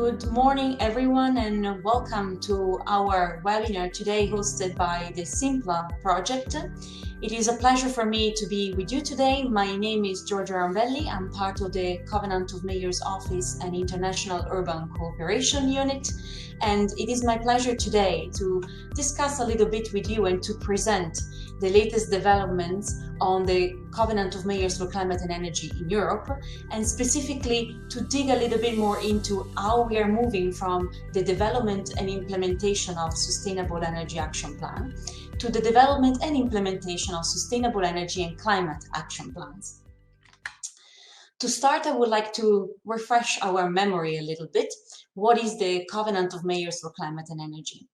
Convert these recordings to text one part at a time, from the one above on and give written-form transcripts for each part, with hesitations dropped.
Good morning, everyone, and welcome to our webinar today hosted by the SIMPLA project. It is a pleasure for me to be with you today. My name is Giorgia Rambelli. I'm part of the Covenant of Mayors Office and International Urban Cooperation Unit. And it is my pleasure today to discuss a little bit with you and to present the latest developments on the Covenant of Mayors for Climate and Energy in Europe, and specifically to dig a little bit more into how we are moving from the development and implementation of Sustainable Energy Action Plan to the development and implementation of Sustainable Energy and Climate Action Plans. To start, I would like to refresh our memory a little bit. What is the Covenant of Mayors for Climate and Energy?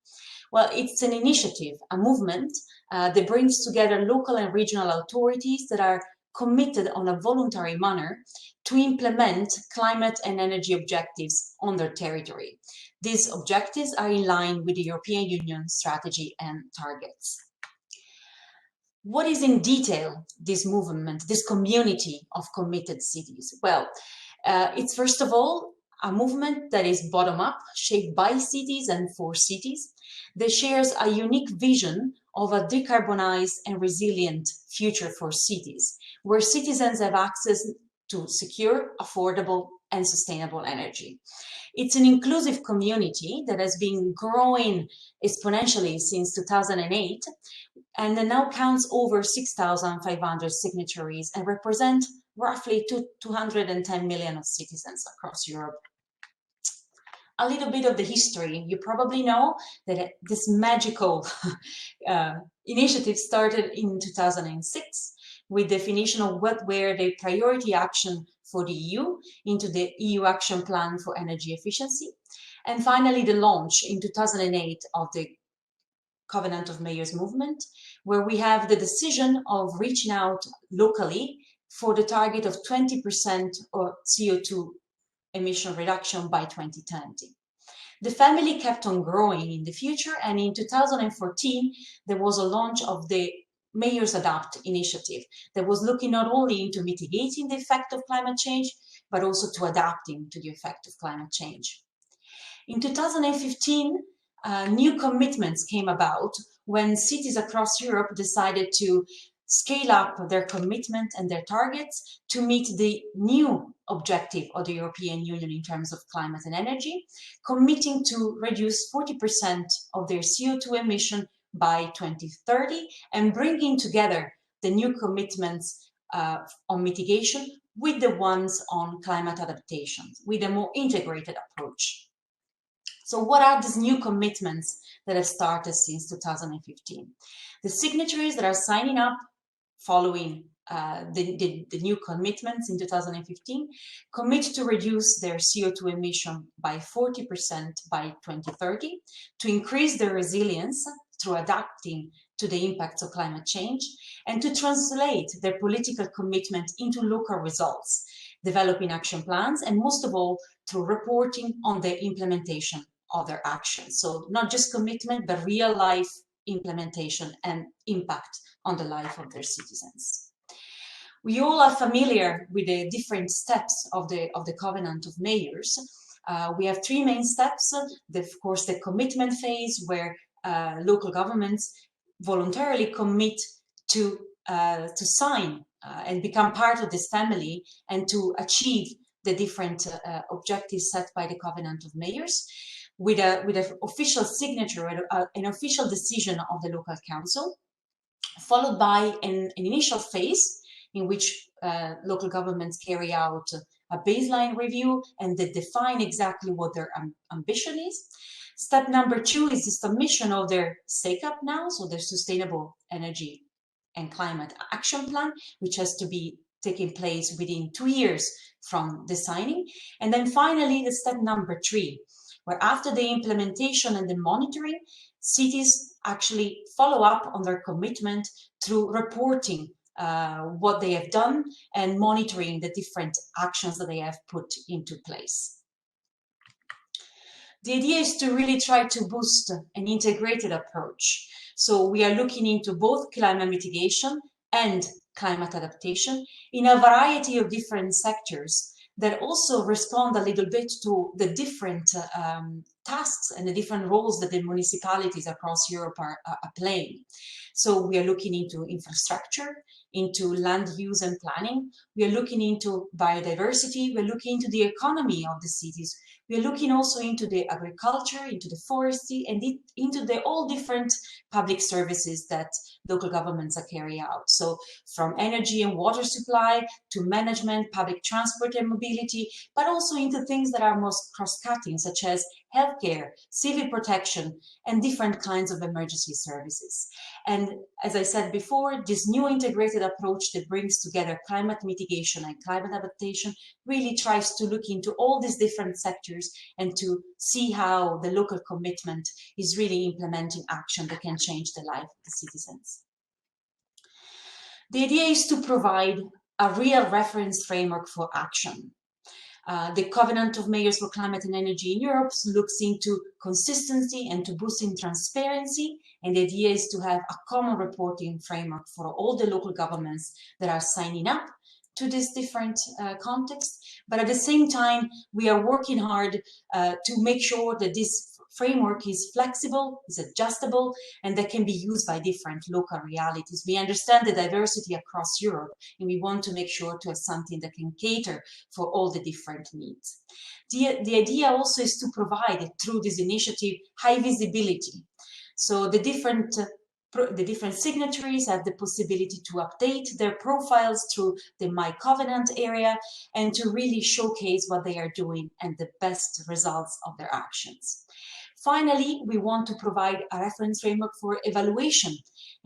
Well, it's an initiative, a movement that brings together local and regional authorities that are committed on a voluntary manner to implement climate and energy objectives on their territory. These objectives are in line with the European Union strategy and targets. What is in detail this movement, this community of committed cities? Well, it's first of all a movement that is bottom-up, shaped by cities and for cities, that shares a unique vision of a decarbonized and resilient future for cities, where citizens have access to secure, affordable, and sustainable energy. It's an inclusive community that has been growing exponentially since 2008 and that now counts over 6,500 signatories and represent roughly 210 million of citizens across Europe. A little bit of the history. You probably know that this magical initiative started in 2006 with definition of what were the priority action for the EU into the EU Action Plan for Energy Efficiency. And finally, the launch in 2008 of the Covenant of Mayors movement, where we have the decision of reaching out locally for the target of 20% of CO2 emission reduction by 2020. The family kept on growing in the future, and in 2014 there was a launch of the Mayors Adapt initiative that was looking not only into mitigating the effect of climate change, but also to adapting to the effect of climate change. In 2015, new commitments came about when cities across Europe decided to scale up their commitment and their targets to meet the new objective of the European Union in terms of climate and energy, committing to reduce 40% of their CO2 emission by 2030 and bringing together the new commitments on mitigation with the ones on climate adaptation, with a more integrated approach. So what are these new commitments that have started since 2015? The signatories that are signing up following the new commitments in 2015 commit to reduce their CO2 emission by 40% by 2030, to increase their resilience through adapting to the impacts of climate change, and to translate their political commitment into local results, developing action plans, and most of all, through reporting on the implementation of their actions. So not just commitment, but real life implementation and impact on the life of their citizens. We all are familiar with the different steps of the Covenant of Mayors. We have three main steps. Of course, the commitment phase, where local governments voluntarily commit to sign and become part of this family and to achieve the different objectives set by the Covenant of Mayors, with an official signature, an official decision of the local council, followed by an initial phase in which local governments carry out a baseline review and they define exactly what their ambition is. Step number 2 is the submission of their Secap now, so their Sustainable Energy and Climate Action Plan, which has to be taking place within 2 years from the signing. And then finally, the step number 3, where after the implementation and the monitoring, cities actually follow up on their commitment through reporting what they have done and monitoring the different actions that they have put into place. The idea is to really try to boost an integrated approach. So we are looking into both climate mitigation and climate adaptation in a variety of different sectors that also respond a little bit to the different tasks and the different roles that the municipalities across Europe are playing. So we are looking into infrastructure, into land use and planning. We are looking into biodiversity. We're looking into the economy of the cities. We are looking also into the agriculture, into the forestry, and into the all different public services that local governments are carrying out. So from energy and water supply to management, public transport and mobility, but also into things that are most cross-cutting, such as healthcare, civil protection, and different kinds of emergency services. And as I said before, this new integrated approach that brings together climate mitigation and climate adaptation really tries to look into all these different sectors and to see how the local commitment is really implementing action that can change the life of the citizens. The idea is to provide a real reference framework for action. The Covenant of Mayors for Climate and Energy in Europe looks into consistency and to boosting transparency, and the idea is to have a common reporting framework for all the local governments that are signing up to this different context. But at the same time, we are working hard to make sure that this framework is flexible, is adjustable, and that can be used by different local realities. We understand the diversity across Europe, and we want to make sure to have something that can cater for all the different needs. The idea also is to provide, through this initiative, high visibility. So the different signatories have the possibility to update their profiles through the My Covenant area and to really showcase what they are doing and the best results of their actions. Finally, we want to provide a reference framework for evaluation,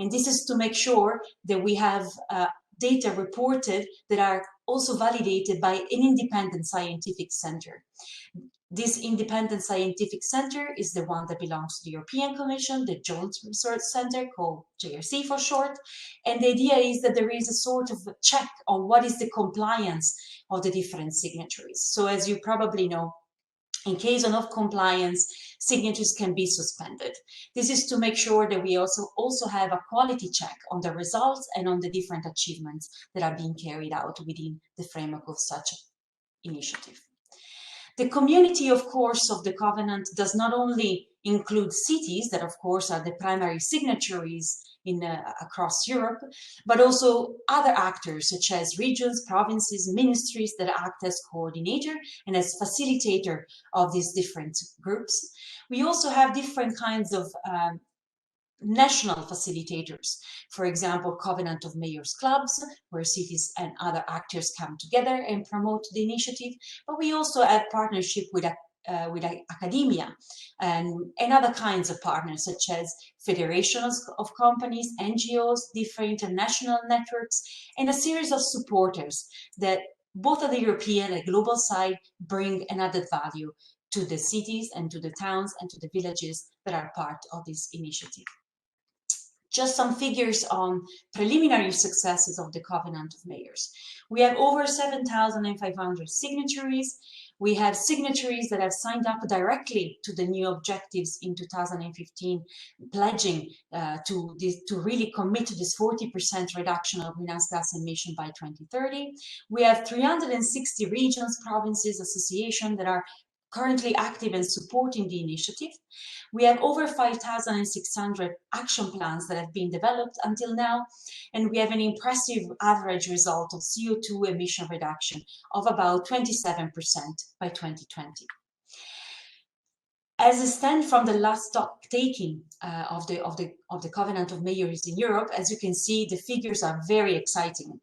and this is to make sure that we have data reported that are also validated by an independent scientific center. This independent scientific center is the one that belongs to the European Commission, the Joint Research Center, called JRC for short. And the idea is that there is a sort of a check on what is the compliance of the different signatories. So as you probably know, in case of not compliance, signatures can be suspended. This is to make sure that we also have a quality check on the results and on the different achievements that are being carried out within the framework of such initiative. The community, of course, of the Covenant does not only include cities that, of course, are the primary signatories across Europe, but also other actors such as regions, provinces, ministries that act as coordinator and as facilitator of these different groups. We also have different kinds of national facilitators. For example, Covenant of Mayors clubs, where cities and other actors come together and promote the initiative. But we also have partnership with academia and other kinds of partners, such as federations of companies, NGOs, different international networks, and a series of supporters that both at the European and global side bring an added value to the cities and to the towns and to the villages that are part of this initiative. Just some figures on preliminary successes of the Covenant of Mayors. We have over 7,500 signatories. We have signatories that have signed up directly to the new objectives in 2015, pledging to really commit to this 40% reduction of greenhouse gas emission by 2030. We have 360 regions, provinces, associations that are currently active and supporting the initiative. We have over 5,600 action plans that have been developed until now, and we have an impressive average result of CO2 emission reduction of about 27% by 2020. As a stand from the last stock taking of the Covenant of Mayors in Europe, as you can see, the figures are very exciting.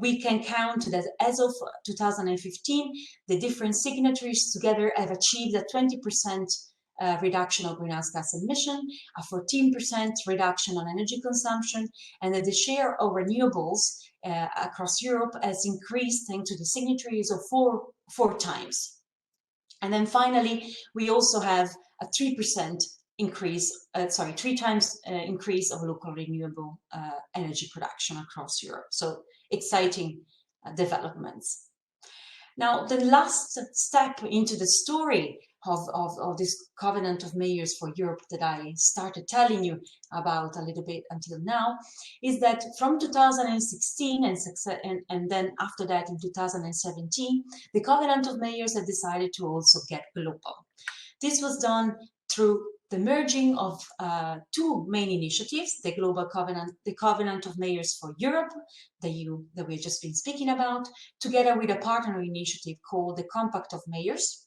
We can count that as of 2015, the different signatories together have achieved a 20% reduction of greenhouse gas emission, a 14% reduction on energy consumption, and that the share of renewables across Europe has increased thanks to the signatories of four times. And then finally, we also have a 3% increase, 3 times increase of local renewable energy production across Europe. So exciting developments. Now, the last step into the story of this Covenant of Mayors for Europe that I started telling you about a little bit until now, is that from 2016 and then after that in 2017, the Covenant of Mayors have decided to also get global. This was done through the merging of two main initiatives, the Covenant of Mayors for Europe, that we've just been speaking about, together with a partner initiative called the Compact of Mayors.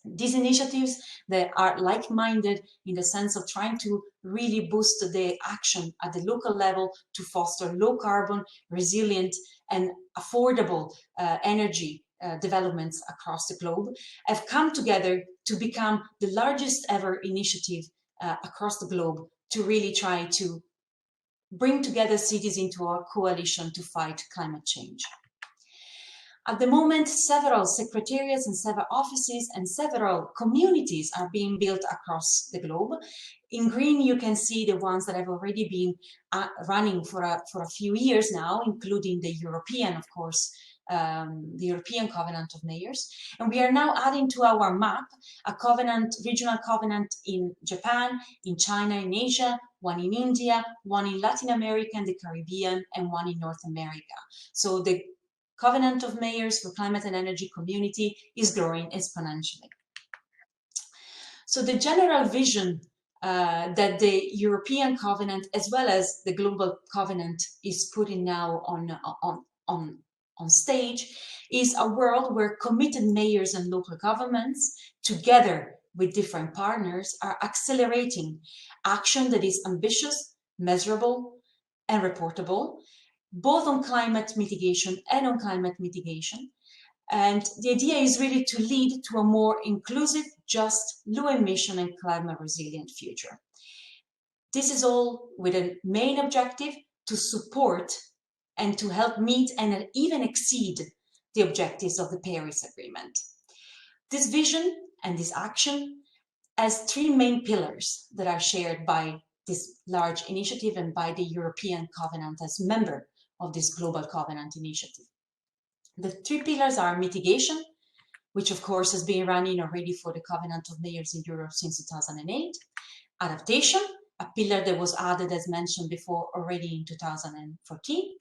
These initiatives, they are like-minded in the sense of trying to really boost the action at the local level to foster low carbon, resilient and affordable energy developments across the globe, have come together to become the largest ever initiative across the globe to really try to bring together cities into a coalition to fight climate change. At the moment, several secretariats and several offices and several communities are being built across the globe. In green, you can see the ones that have already been running for a few years now, including the European, of course, the European Covenant of Mayors. And we are now adding to our map a regional covenant in Japan, in China, in Asia, one in India, one in Latin America and the Caribbean, and one in North America. So the Covenant of Mayors for Climate and Energy Community is growing exponentially. So the general vision that the European Covenant as well as the Global Covenant is putting now on stage is a world where committed mayors and local governments, together with different partners, are accelerating action that is ambitious, measurable, and reportable, both on climate mitigation and on climate mitigation. And the idea is really to lead to a more inclusive, just, low emission and climate resilient future. This is all with a main objective to support and to help meet and even exceed the objectives of the Paris Agreement. This vision and this action has three main pillars that are shared by this large initiative and by the European Covenant as member of this Global Covenant initiative. The three pillars are mitigation, which of course has been running already for the Covenant of Mayors in Europe since 2008. Adaptation, a pillar that was added, as mentioned before, already in 2014.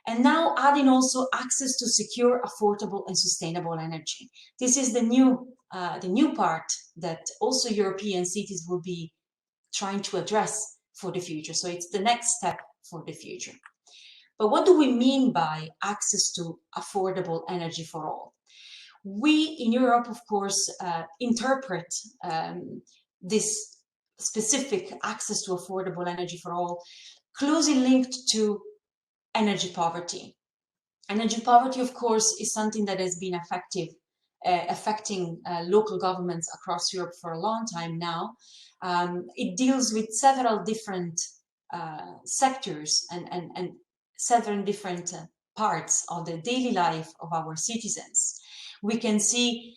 And now adding also access to secure, affordable and sustainable energy. This is the new part that also European cities will be trying to address for the future. So it's the next step for the future. But what do we mean by access to affordable energy for all? We in Europe, of course, interpret this specific access to affordable energy for all closely linked to energy poverty. Energy poverty, of course, is something that has been affecting local governments across Europe for a long time now. It deals with several different sectors and several different parts of the daily life of our citizens. We can see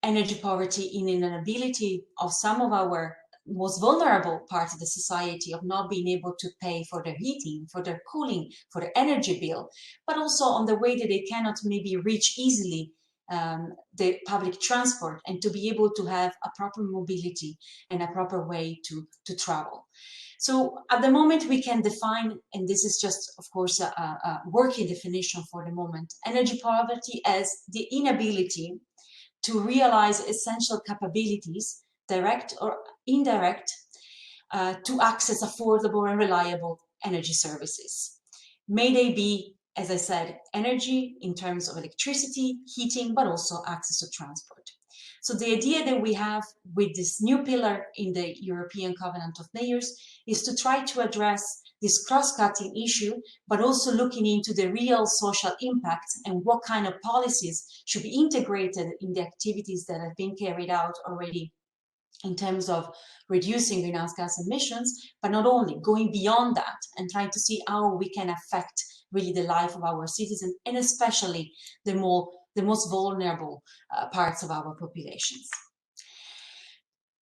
energy poverty in an inability of some of our most vulnerable parts of the society of not being able to pay for their heating, for their cooling, for their energy bill, but also on the way that they cannot maybe reach easily the public transport and to be able to have a proper mobility and a proper way to travel. So at the moment we can define, and this is just of course a working definition for the moment, energy poverty as the inability to realize essential capabilities, direct or indirect, to access affordable and reliable energy services. May they be, as I said, energy in terms of electricity, heating, but also access to transport. So the idea that we have with this new pillar in the European Covenant of Mayors is to try to address this cross-cutting issue, but also looking into the real social impact and what kind of policies should be integrated in the activities that have been carried out already in terms of reducing greenhouse gas emissions, but not only, going beyond that and trying to see how we can affect really the life of our citizens and especially the most vulnerable parts of our populations.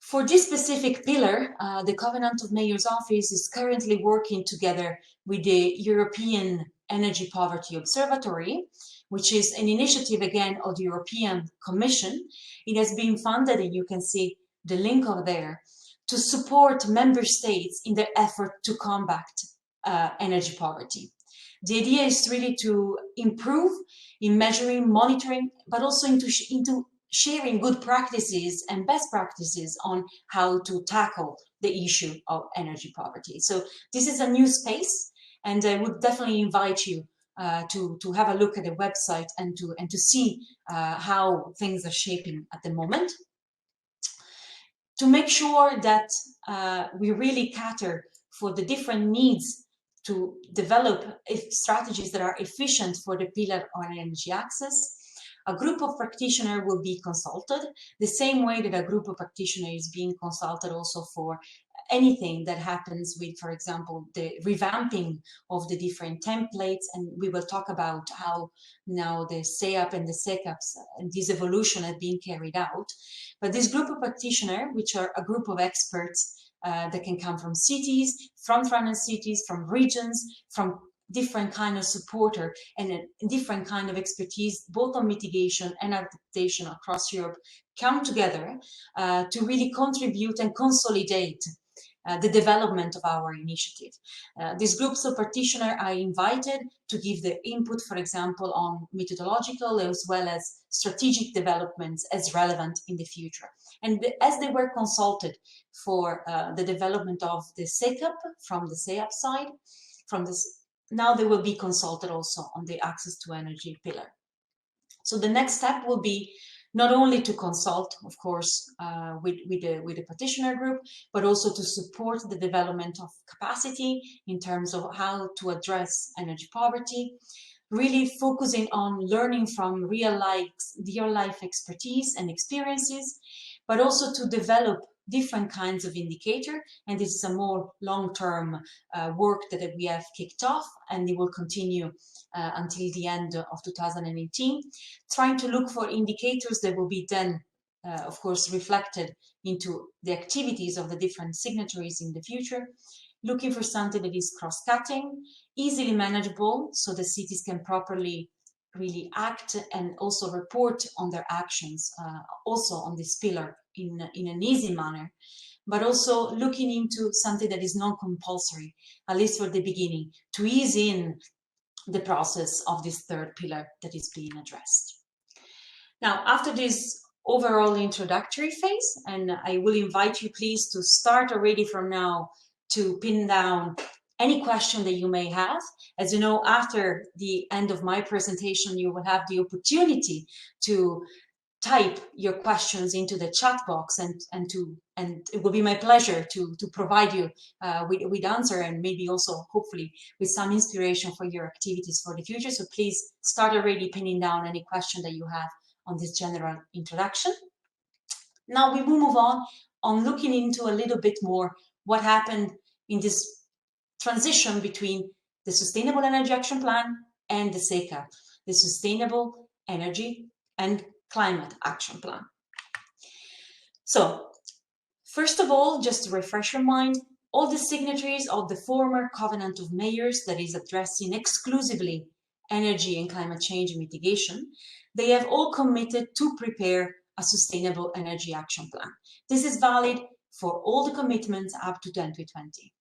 For this specific pillar, the Covenant of Mayors Office is currently working together with the European Energy Poverty Observatory, which is an initiative again of the European Commission. It has been funded, and you can see the link over there, to support member states in their effort to combat energy poverty. The idea is really to improve in measuring, monitoring, but also into sharing good practices and best practices on how to tackle the issue of energy poverty. So this is a new space, and I would definitely invite you to have a look at the website and to see how things are shaping at the moment, to make sure that we really cater for the different needs to develop strategies that are efficient for the pillar on energy access. A group of practitioners will be consulted, the same way that a group of practitioners is being consulted also for anything that happens with, for example, the revamping of the different templates. And we will talk about how now the SEAP and the Secaps and this evolution have been carried out. But this group of practitioners, which are a group of experts that can come from cities, front-runner cities, from regions, from different kind of supporter and a different kind of expertise, both on mitigation and adaptation across Europe, come together to really contribute and consolidate the development of our initiative. These groups of practitioners are invited to give their input, for example, on methodological as well as strategic developments as relevant in the future. And as they were consulted for the development of the Secap from the SEAP side, now they will be consulted also on the access to energy pillar. So the next step will be not only to consult, of course, with the practitioner group, but also to support the development of capacity in terms of how to address energy poverty, really focusing on learning from real life expertise and experiences, but also to develop different kinds of indicator. And this is a more long-term work that we have kicked off, and it will continue until the end of 2018, trying to look for indicators that will be then, of course, reflected into the activities of the different signatories in the future, looking for something that is cross-cutting, easily manageable, so the cities can properly really act and also report on their actions, also on this pillar in an easy manner, but also looking into something that is non-compulsory, at least for the beginning, to ease in the process of this third pillar that is being addressed. Now, after this overall introductory phase, and I will invite you please to start already from now to pin down any question that you may have. As you know, after the end of my presentation, you will have the opportunity to type your questions into the chat box, and it will be my pleasure to provide you with answer, and maybe also hopefully with some inspiration for your activities for the future. So please start already pinning down any question that you have on this general introduction. Now we will move on looking into a little bit more what happened in this transition between the Sustainable Energy Action Plan and the Secap, the Sustainable Energy and Climate Action Plan. So, first of all, just to refresh your mind, all the signatories of the former Covenant of Mayors that is addressing exclusively energy and climate change mitigation, they have all committed to prepare a Sustainable Energy Action Plan. This is valid for all the commitments up to 2020.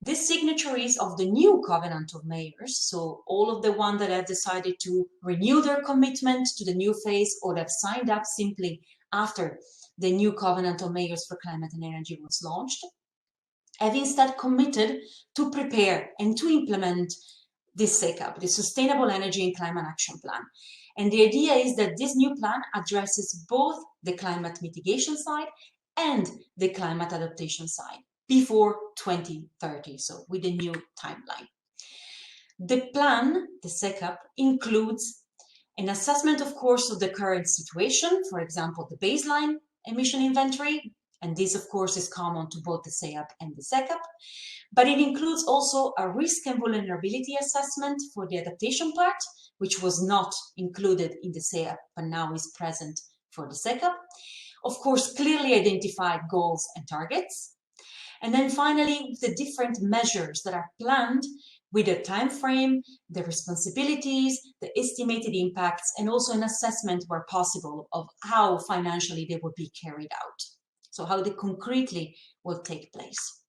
The signatories of the new Covenant of Mayors, so all of the ones that have decided to renew their commitment to the new phase or have signed up simply after the new Covenant of Mayors for Climate and Energy was launched, have instead committed to prepare and to implement this Secap, the Sustainable Energy and Climate Action Plan. And the idea is that this new plan addresses both the climate mitigation side and the climate adaptation side before 2030, so with a new timeline. The plan, the Secap, includes an assessment, of course, of the current situation, for example, the baseline emission inventory, and this, of course, is common to both the SEAP and the Secap, but it includes also a risk and vulnerability assessment for the adaptation part, which was not included in the SEAP, but now is present for the Secap. Of course, clearly identified goals and targets, And then finally, the different measures that are planned with a time frame, the responsibilities, the estimated impacts, and also an assessment where possible of how financially they will be carried out. So how they concretely will take place.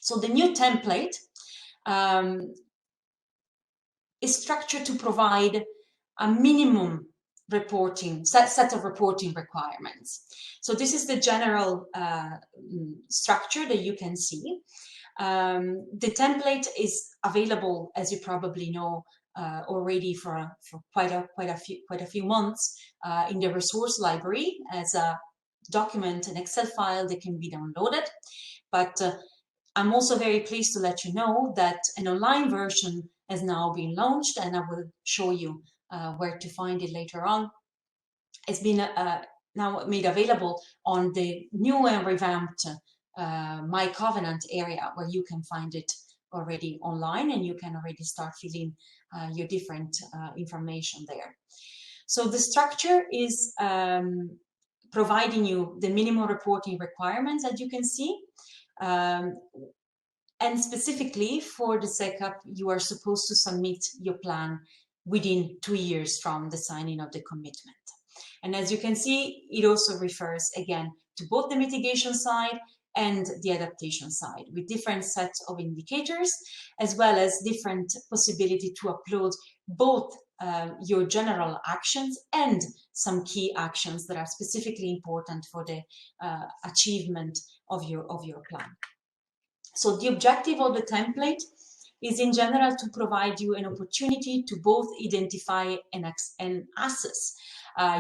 So the new template is structured to provide a minimum reporting set of reporting requirements. So this is the general structure that you can see. The template is available, as you probably know, already for quite a few months in the resource library as a document, an Excel file that can be downloaded. But I'm also very pleased to let you know that an online version has now been launched, and I will show you where to find it later on. It's been now made available on the new and revamped My Covenant area, where you can find it already online, and you can already start filling your different information there. So the structure is providing you the minimum reporting requirements, as you can see. And specifically for the Secap, you are supposed to submit your plan within 2 years from the signing of the commitment. And as you can see, it also refers again to both the mitigation side and the adaptation side, with different sets of indicators, as well as different possibility to upload both your general actions and some key actions that are specifically important for the achievement of your plan. So the objective of the template is in general to provide you an opportunity to both identify and assess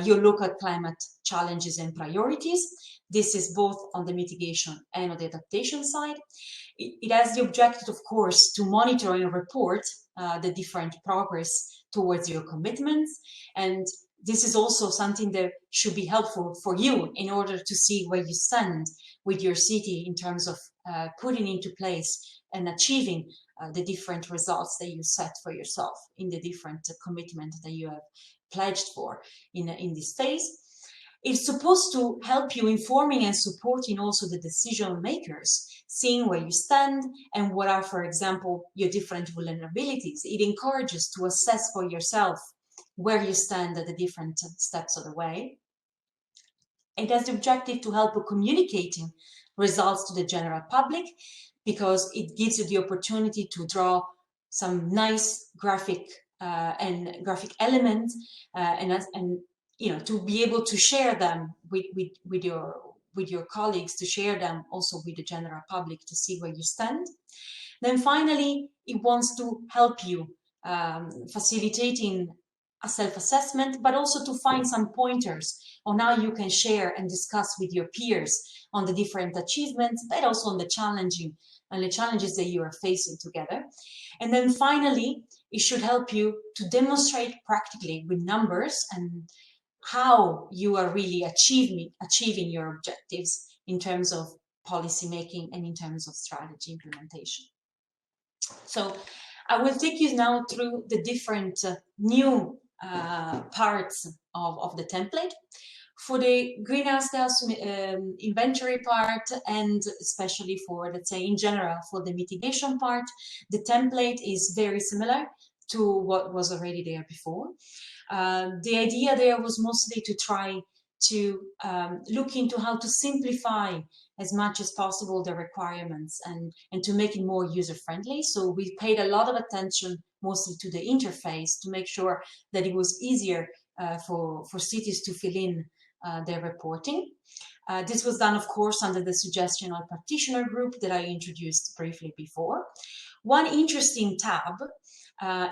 your local climate challenges and priorities. This is both on the mitigation and on the adaptation side. It has the objective, of course, to monitor and report the different progress towards your commitments. And this is also something that should be helpful for you in order to see where you stand with your city in terms of putting into place and achieving the different results that you set for yourself in the different commitments that you have pledged for in this phase. It's supposed to help you informing and supporting also the decision makers, seeing where you stand and what are, for example, your different vulnerabilities. It encourages to assess for yourself where you stand at the different steps of the way. It has the objective to help you communicating results to the general public, because it gives you the opportunity to draw some nice graphic elements and you know, to be able to share them with your colleagues, to share them also with the general public to see where you stand. Then finally, it wants to help you facilitating a self-assessment, but also to find some pointers on how you can share and discuss with your peers on the different achievements, but also on the challenges that you are facing together. And then finally, it should help you to demonstrate practically with numbers and how you are really achieving your objectives in terms of policy making and in terms of strategy implementation. So I will take you now through the different new parts of the template. For the greenhouse gas inventory part, and especially for, let's say, in general, for the mitigation part, the template is very similar to what was already there before. The idea there was mostly to try to look into how to simplify as much as possible the requirements and to make it more user-friendly. So we paid a lot of attention mostly to the interface to make sure that it was easier for cities to fill in their reporting. This was done, of course, under the suggestion of practitioner group that I introduced briefly before. One interesting tab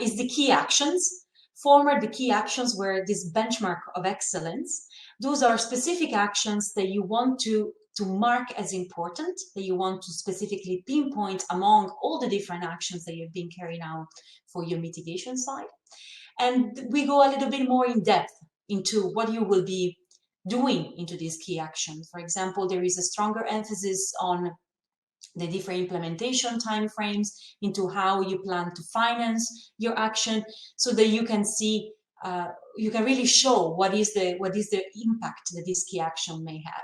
is the key actions. The key actions were this benchmark of excellence. Those are specific actions that you want to mark as important, that you want to specifically pinpoint among all the different actions that you've been carrying out for your mitigation side. And we go a little bit more in depth into what you will be doing into these key actions. For example, there is a stronger emphasis on the different implementation timeframes, into how you plan to finance your action, so that you can see you can really show what is the impact that this key action may have.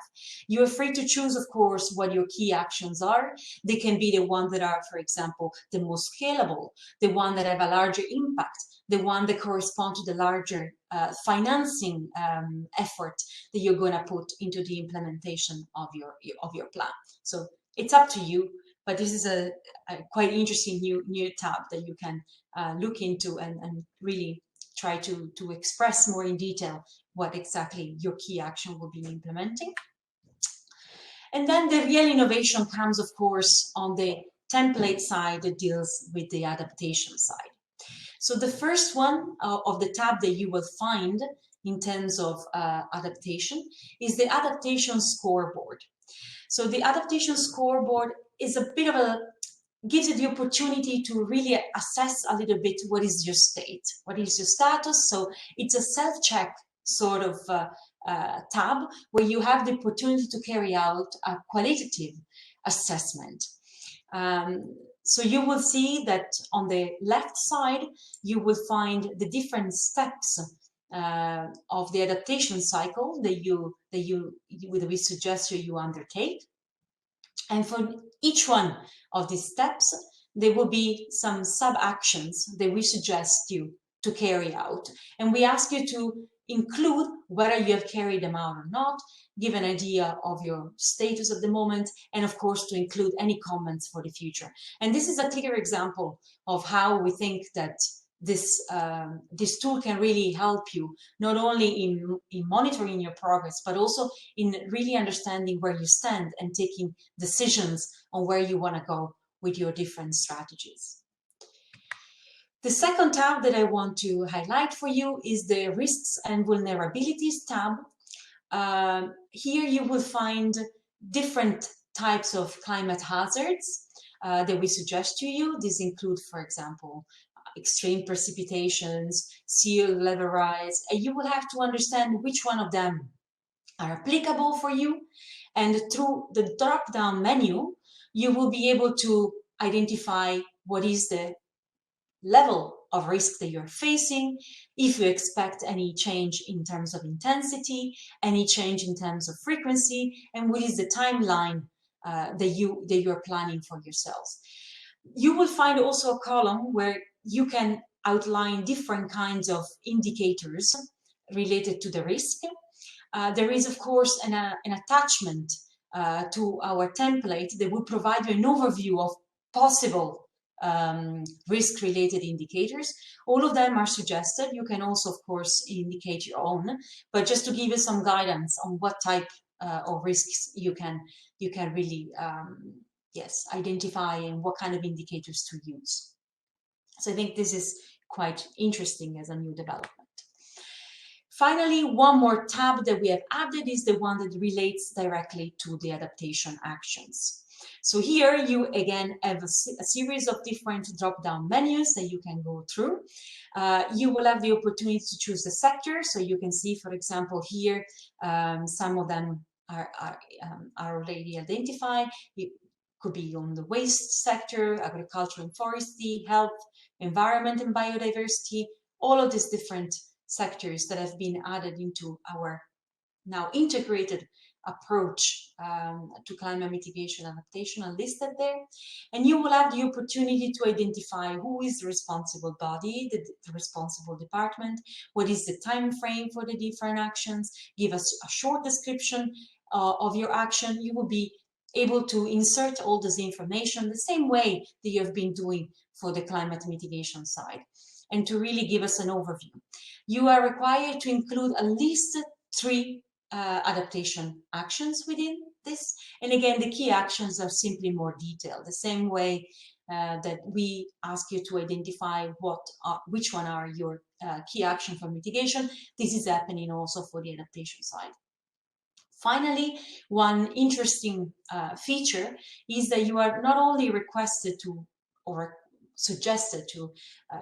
You are free to choose, of course, what your key actions are. They can be the ones that are, for example, the most scalable, the one that have a larger impact, the one that correspond to the larger financing effort that you're going to put into the implementation of your plan. So it's up to you, but this is a quite interesting new tab that you can look into and really try to express more in detail what exactly your key action will be implementing. And then the real innovation comes, of course, on the template side that deals with the adaptation side. So the first one of the tab that you will find in terms of adaptation is the adaptation scoreboard. So the adaptation scoreboard is a bit of gives you the opportunity to really assess a little bit what is your state, what is your status. So it's a self-check sort of tab where you have the opportunity to carry out a qualitative assessment. So you will see that on the left side, you will find the different steps of the adaptation cycle that we suggest you undertake. And for each one of these steps, there will be some sub-actions that we suggest you to carry out. And we ask you to include whether you have carried them out or not, give an idea of your status at the moment, and of course to include any comments for the future. And this is a clear example of how we think that this tool can really help you, not only in monitoring your progress, but also in really understanding where you stand and taking decisions on where you want to go with your different strategies. The second tab that I want to highlight for you is the risks and vulnerabilities tab. Here you will find different types of climate hazards that we suggest to you. These include, for example, extreme precipitations, sea level rise, and you will have to understand which one of them are applicable for you. And through the drop-down menu, you will be able to identify what is the level of risk that you're facing, if you expect any change in terms of intensity, any change in terms of frequency, and what is the timeline that you're planning for yourselves. You will find also a column where you can outline different kinds of indicators related to the risk. There is, of course, an attachment to our template that will provide you an overview of possible risk-related indicators. All of them are suggested. You can also, of course, indicate your own, but just to give you some guidance on what type of risks you can really identify and what kind of indicators to use. So I think this is quite interesting as a new development. Finally, one more tab that we have added is the one that relates directly to the adaptation actions. So here you again have a series of different drop-down menus that you can go through. You will have the opportunity to choose the sector. So you can see, for example, here some of them are already identified. It could be on the waste sector, agriculture and forestry, health, environment and biodiversity, all of these different sectors that have been added into our now integrated approach to climate mitigation and adaptation are listed there. And you will have the opportunity to identify who is the responsible body, the responsible department, what is the time frame for the different actions, give us a short description of your action. You will be able to insert all this information the same way that you have been doing for the climate mitigation side, and to really give us an overview. You are required to include at least 3 adaptation actions within this. And again, the key actions are simply more detailed, the same way that we ask you to identify which one are your key action for mitigation. This is happening also for the adaptation side. Finally, one interesting feature is that you are not only requested to, or suggested to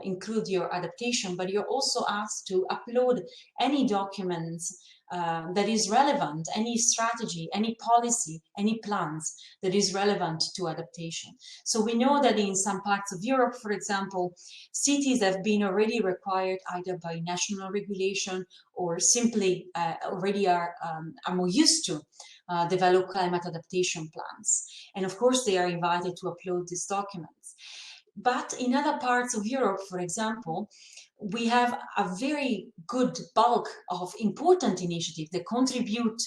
include your adaptation, but you're also asked to upload any documents that is relevant, any strategy, any policy, any plans that is relevant to adaptation. So we know that in some parts of Europe, for example, cities have been already required either by national regulation or simply already are more used to develop climate adaptation plans. And of course, they are invited to upload these documents. But in other parts of Europe, for example, we have a very good bulk of important initiatives that contribute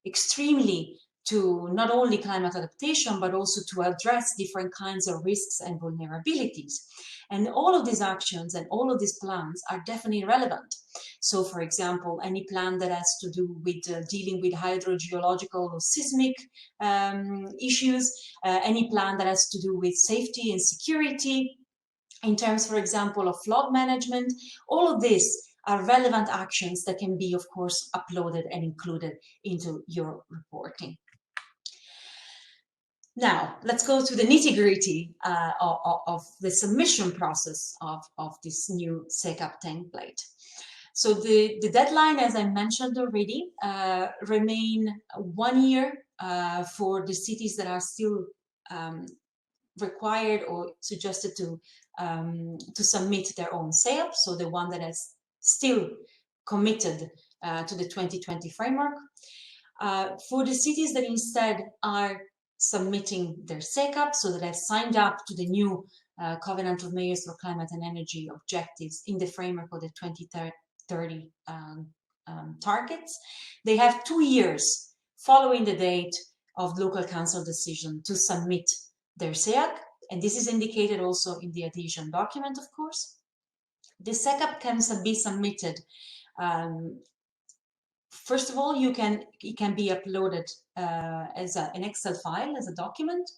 extremely to not only climate adaptation, but also to address different kinds of risks and vulnerabilities. And all of these actions and all of these plans are definitely relevant. So, for example, any plan that has to do with dealing with hydrogeological or seismic issues, any plan that has to do with safety and security, in terms, for example, of flood management, all of these are relevant actions that can be, of course, uploaded and included into your reporting. Now, let's go to the nitty-gritty of the submission process of this new Secap template. So the deadline, as I mentioned already, remain 1 year for the cities that are still required or suggested to submit their own SEAP, so the one that is still committed to the 2020 framework. For the cities that instead are submitting their Secap, so that have signed up to the new Covenant of Mayors for Climate and Energy objectives in the framework of the 2030 targets, they have 2 years following the date of local council decision to submit their SEAC, and this is indicated also in the adhesion document, of course. The Secap can be submitted. First of all, it can be uploaded as an Excel file, as a document.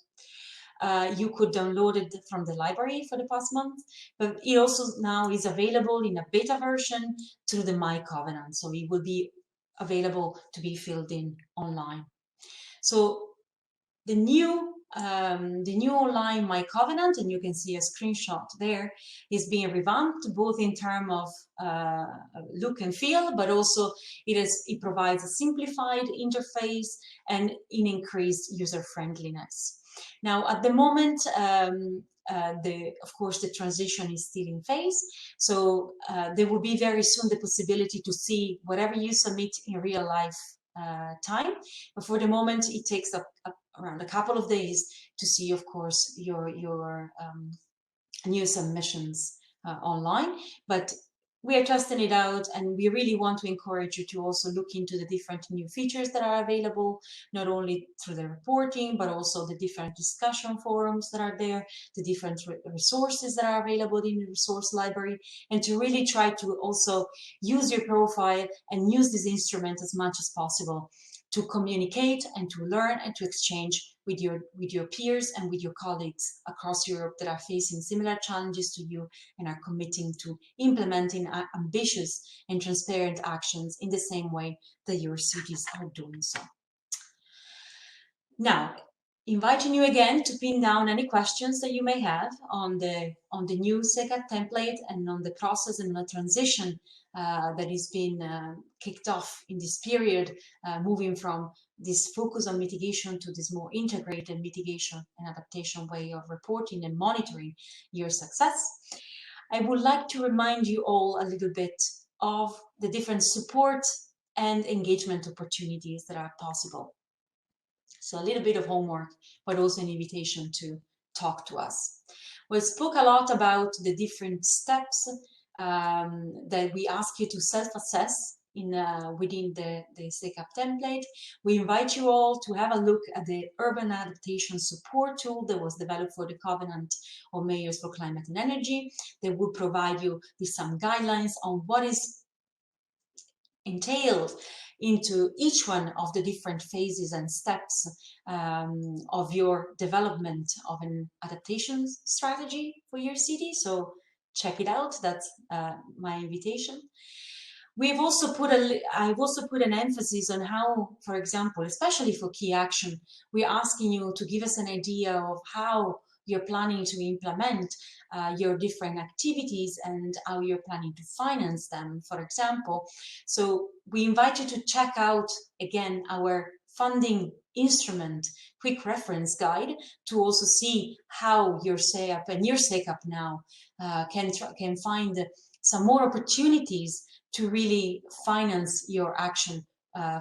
You could download it from the library for the past month, but it also now is available in a beta version through the My Covenant, so it will be available to be filled in online. So the new online My Covenant, and you can see a screenshot there, is being revamped both in terms of look and feel, but also it provides a simplified interface and an increased user friendliness. Now, at the moment, of course, the transition is still in phase, so there will be very soon the possibility to see whatever you submit in real life time, but for the moment it takes around a couple of days to see, of course, your new submissions online. But we are testing it out, and we really want to encourage you to also look into the different new features that are available, not only through the reporting, but also the different discussion forums that are there, the different resources that are available in the resource library, and to really try to also use your profile and use this instrument as much as possible to communicate and to learn and to exchange with your peers and with your colleagues across Europe that are facing similar challenges to you and are committing to implementing ambitious and transparent actions in the same way that your cities are doing so. Now, inviting you again to pin down any questions that you may have on the new Secap template and on the process and the transition that is being kicked off in this period, moving from this focus on mitigation to this more integrated mitigation and adaptation way of reporting and monitoring your success. I would like to remind you all a little bit of the different support and engagement opportunities that are possible. So a little bit of homework, but also an invitation to talk to us. We spoke a lot about the different steps that we ask you to self-assess within the Secap template. We invite you all to have a look at the Urban Adaptation Support Tool that was developed for the Covenant of Mayors for Climate and Energy, that will provide you with some guidelines on what is entailed into each one of the different phases and steps of your development of an adaptation strategy for your city. So check it out. That's my invitation. I've also put an emphasis on how, for example, especially for key action, we're asking you to give us an idea of how you're planning to implement your different activities and how you're planning to finance them, for example. So we invite you to check out again our funding instrument quick reference guide to also see how your Seap and your Secap now can find some more opportunities to really finance your action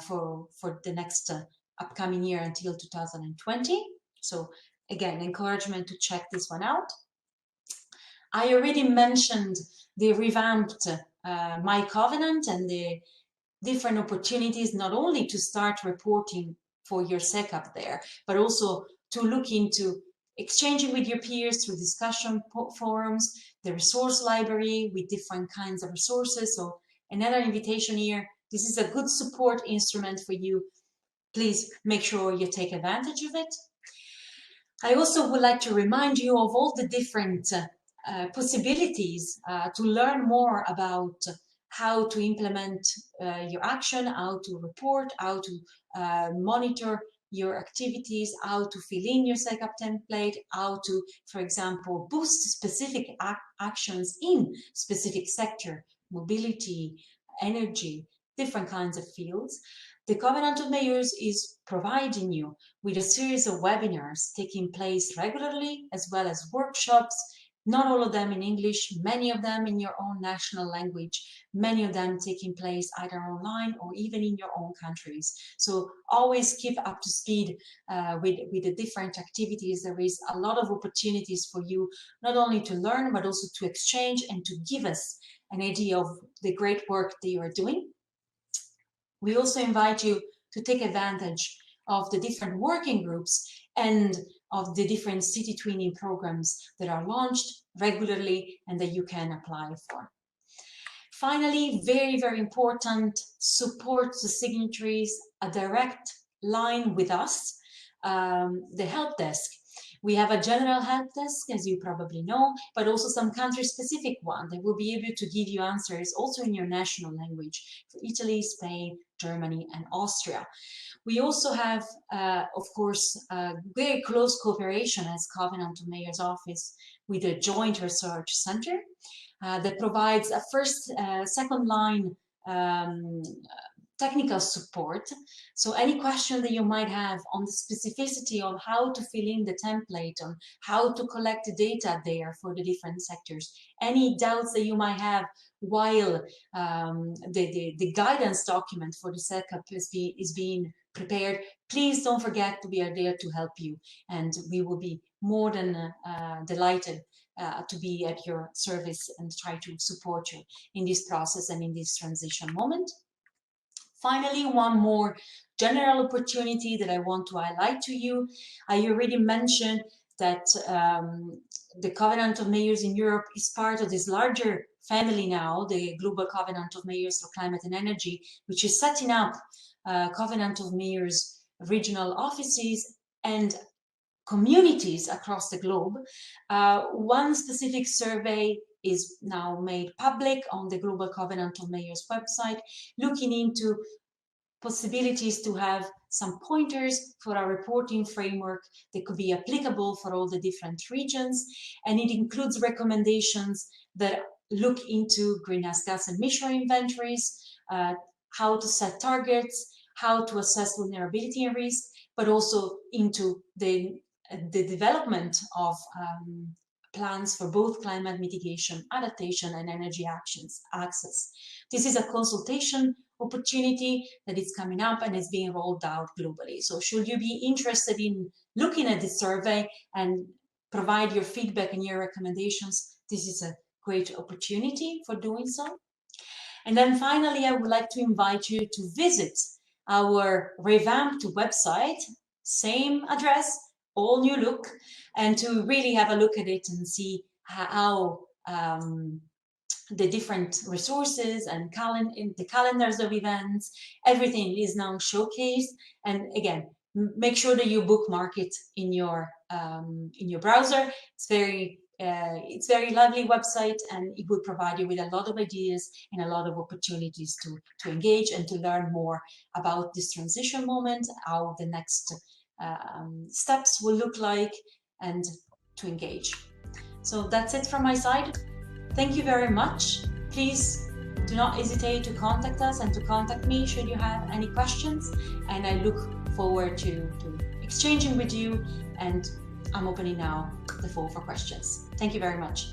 for the next upcoming year until 2020. So again, encouragement to check this one out. I already mentioned the revamped My Covenant and the different opportunities, not only to start reporting for your Secap there, but also to look into exchanging with your peers through discussion forums, the resource library with different kinds of resources. So another invitation here, this is a good support instrument for you. Please make sure you take advantage of it. I also would like to remind you of all the different possibilities to learn more about how to implement your action, how to report, how to monitor your activities, how to fill in your Secap template, how to, for example, boost specific actions in specific sector, mobility, energy, different kinds of fields. The Covenant of Mayors is providing you with a series of webinars taking place regularly, as well as workshops, not all of them in English, many of them in your own national language, many of them taking place either online or even in your own countries. So always keep up to speed with the different activities. There is a lot of opportunities for you, not only to learn, but also to exchange and to give us an idea of the great work that you are doing. We also invite you to take advantage of the different working groups and of the different city twinning programs that are launched regularly and that you can apply for. Finally, very, very important, support the signatories, a direct line with us, the help desk. We have a general help desk, as you probably know, but also some country-specific one that will be able to give you answers also in your national language for Italy, Spain, Germany, and Austria. We also have, of course, very close cooperation as Covenant of Mayors Office with the Joint Research Center that provides a first, second line technical support. So any question that you might have on the specificity of how to fill in the template, on how to collect the data there for the different sectors, any doubts that you might have while the guidance document for the Secap is being prepared, please don't forget we are there to help you, and we will be more than delighted to be at your service and try to support you in this process and in this transition moment. Finally, one more general opportunity that I want to highlight to you. I already mentioned that the Covenant of Mayors in Europe is part of this larger family now, the Global Covenant of Mayors for Climate and Energy, which is setting up Covenant of Mayors regional offices and communities across the globe. One specific survey is now made public on the Global Covenant of Mayors website, looking into possibilities to have some pointers for a reporting framework that could be applicable for all the different regions. And it includes recommendations that look into greenhouse gas emission inventories, how to set targets, how to assess vulnerability and risk, but also into the development of plans for both climate mitigation, adaptation, and energy actions access. This is a consultation opportunity that is coming up and is being rolled out globally. So should you be interested in looking at this survey and provide your feedback and your recommendations, this is a great opportunity for doing so. And then finally, I would like to invite you to visit our revamped website, same address, all new look, and to really have a look at it and see how the different resources and the calendars of events, everything is now showcased. And again, make sure that you bookmark it in your browser. It's very lovely website, and it will provide you with a lot of ideas and a lot of opportunities to engage and to learn more about this transition moment, how the next steps will look like, and to engage. So that's it from my side. Thank you very much. Please do not hesitate to contact us and to contact me should you have any questions. And I look forward to exchanging with you, and I'm opening now the floor for questions. Thank you very much.